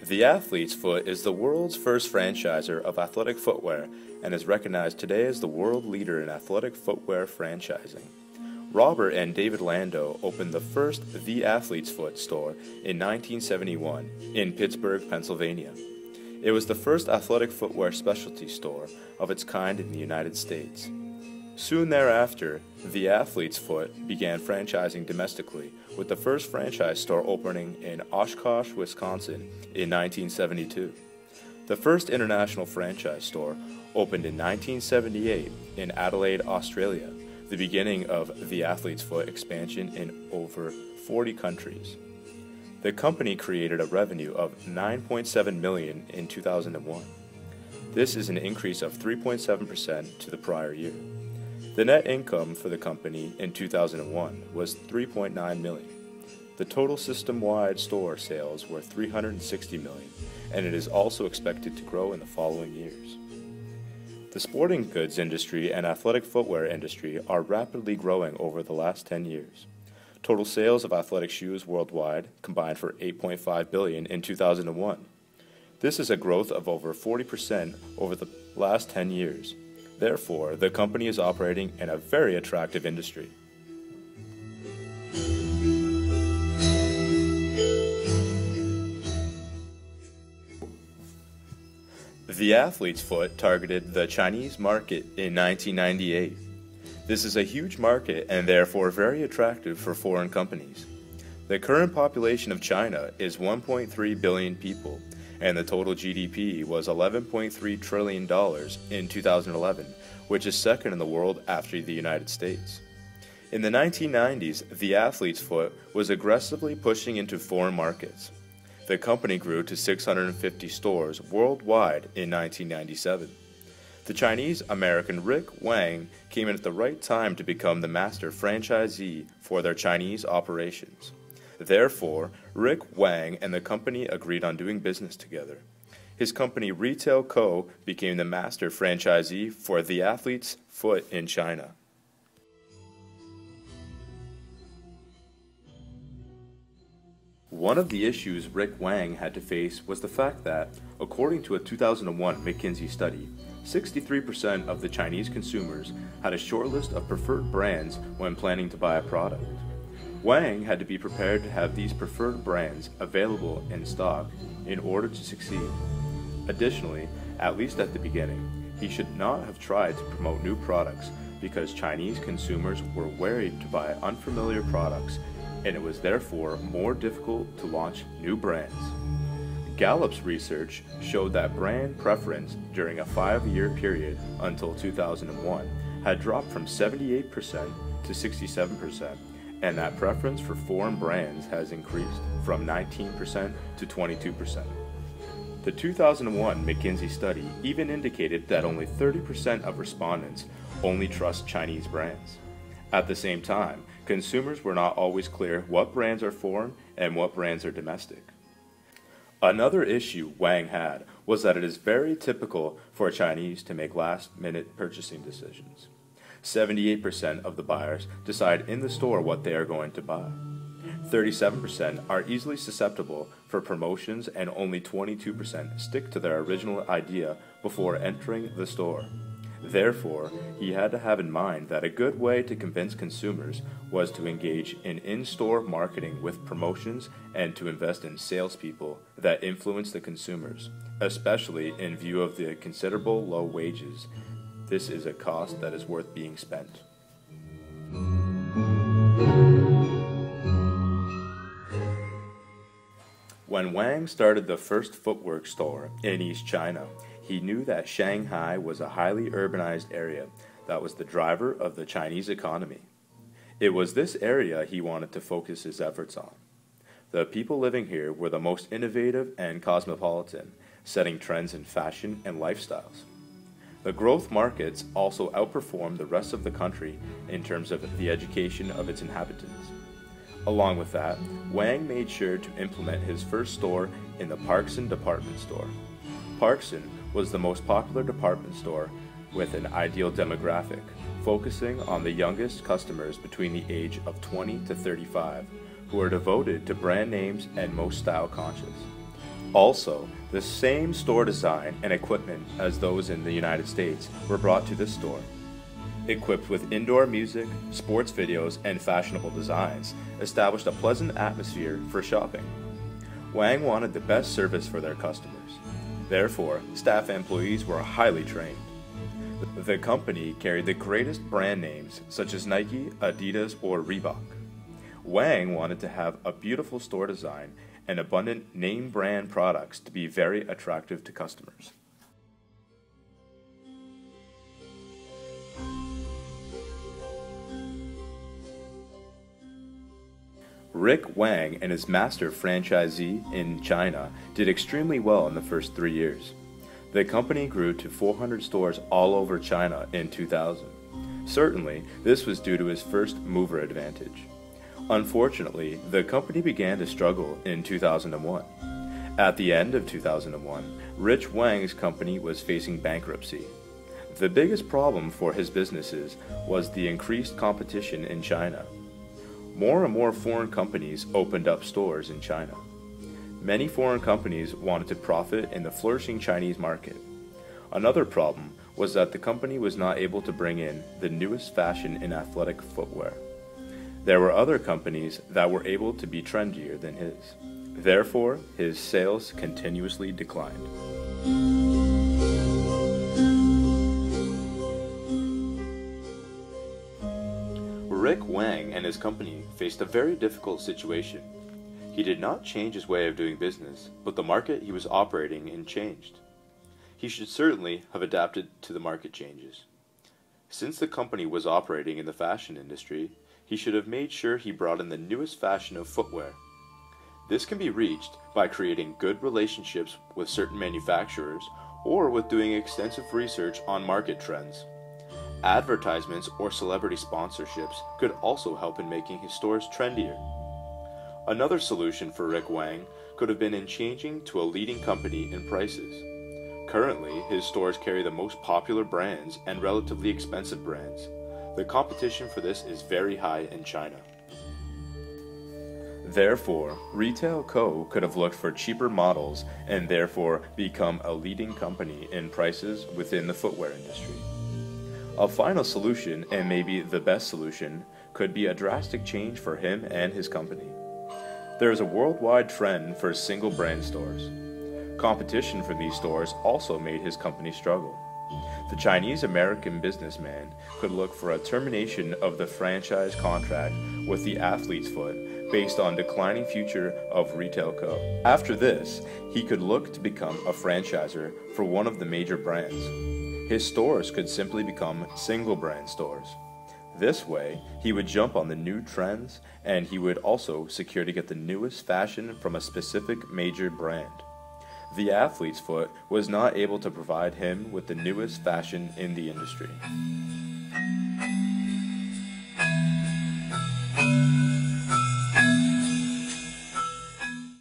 The Athlete's Foot is the world's first franchiser of athletic footwear and is recognized today as the world leader in athletic footwear franchising. Robert and David Lando opened the first The Athlete's Foot store in 1971 in Pittsburgh, Pennsylvania. It was the first athletic footwear specialty store of its kind in the United States. Soon thereafter, The Athlete's Foot began franchising domestically, with the first franchise store opening in Oshkosh, Wisconsin in 1972. The first international franchise store opened in 1978 in Adelaide, Australia, the beginning of The Athlete's Foot expansion in over 40 countries. The company created a revenue of $9.7 million in 2001. This is an increase of 3.7% to the prior year. The net income for the company in 2001 was $3.9 million. The total system-wide store sales were $360 million, and it is also expected to grow in the following years. The sporting goods industry and athletic footwear industry are rapidly growing over the last 10 years. Total sales of athletic shoes worldwide combined for $8.5 billion in 2001. This is a growth of over 40% over the last 10 years. Therefore, the company is operating in a very attractive industry. The Athlete's Foot targeted the Chinese market in 1998. This is a huge market and therefore very attractive for foreign companies. The current population of China is 1.3 billion people, and the total GDP was $11.3 trillion in 2011, which is second in the world after the United States. In the 1990s, The Athlete's Foot was aggressively pushing into foreign markets. The company grew to 650 stores worldwide in 1997. The Chinese-American Rick Wang came in at the right time to become the master franchisee for their Chinese operations. Therefore, Rick Wang and the company agreed on doing business together. His company Retail Co. became the master franchisee for The Athlete's Foot in China. One of the issues Rick Wang had to face was the fact that, according to a 2001 McKinsey study, 63% of the Chinese consumers had a short list of preferred brands when planning to buy a product. Wang had to be prepared to have these preferred brands available in stock in order to succeed. Additionally, at least at the beginning, he should not have tried to promote new products because Chinese consumers were wary to buy unfamiliar products, and it was therefore more difficult to launch new brands. Gallup's research showed that brand preference during a 5-year period until 2001 had dropped from 78% to 67%, and that preference for foreign brands has increased from 19% to 22%. The 2001 McKinsey study even indicated that only 30% of respondents only trust Chinese brands. At the same time, consumers were not always clear what brands are foreign and what brands are domestic. Another issue Wang had was that it is very typical for Chinese to make last-minute purchasing decisions. 78% of the buyers decide in the store what they are going to buy. 37% are easily susceptible for promotions, and only 22% stick to their original idea before entering the store. Therefore, he had to have in mind that a good way to convince consumers was to engage in in-store marketing with promotions and to invest in salespeople that influence the consumers, especially in view of the considerable low wages. This is a cost that is worth being spent. When Wang started the first footwear store in East China, he knew that Shanghai was a highly urbanized area that was the driver of the Chinese economy. It was this area he wanted to focus his efforts on. The people living here were the most innovative and cosmopolitan, setting trends in fashion and lifestyles. The growth markets also outperformed the rest of the country in terms of the education of its inhabitants. Along with that, Wang made sure to implement his first store in the Parkson department store. Parkson was the most popular department store with an ideal demographic, focusing on the youngest customers between the age of 20 to 35, who are devoted to brand names and most style conscious. Also, the same store design and equipment as those in the United States were brought to this store. Equipped with indoor music, sports videos, and fashionable designs, established a pleasant atmosphere for shopping. Wang wanted the best service for their customers. Therefore, staff and employees were highly trained. The company carried the greatest brand names such as Nike, Adidas, or Reebok. Wang wanted to have a beautiful store design and abundant name brand products to be very attractive to customers. Rick Wang and his master franchisee in China did extremely well in the first 3 years. The company grew to 400 stores all over China in 2000. Certainly, this was due to his first mover advantage. Unfortunately, the company began to struggle in 2001. At the end of 2001, Rich Wang's company was facing bankruptcy. The biggest problem for his businesses was the increased competition in China. More and more foreign companies opened up stores in China. Many foreign companies wanted to profit in the flourishing Chinese market. Another problem was that the company was not able to bring in the newest fashion in athletic footwear. There were other companies that were able to be trendier than his. Therefore, his sales continuously declined. Rick Wang and his company faced a very difficult situation. He did not change his way of doing business, but the market he was operating in changed. He should certainly have adapted to the market changes. Since the company was operating in the fashion industry, he should have made sure he brought in the newest fashion of footwear. This can be reached by creating good relationships with certain manufacturers or with doing extensive research on market trends. Advertisements or celebrity sponsorships could also help in making his stores trendier. Another solution for Rick Wang could have been in changing to a leading company in prices. Currently, his stores carry the most popular brands and relatively expensive brands. The competition for this is very high in China. Therefore, Retail Co. could have looked for cheaper models and therefore become a leading company in prices within the footwear industry. A final solution, and maybe the best solution, could be a drastic change for him and his company. There is a worldwide trend for single brand stores. Competition for these stores also made his company struggle. The Chinese-American businessman could look for a termination of the franchise contract with the Athlete's Foot based on declining future of Retail Co. After this, he could look to become a franchisor for one of the major brands. His stores could simply become single brand stores. This way, he would jump on the new trends and he would also secure to get the newest fashion from a specific major brand. The Athlete's Foot was not able to provide him with the newest fashion in the industry.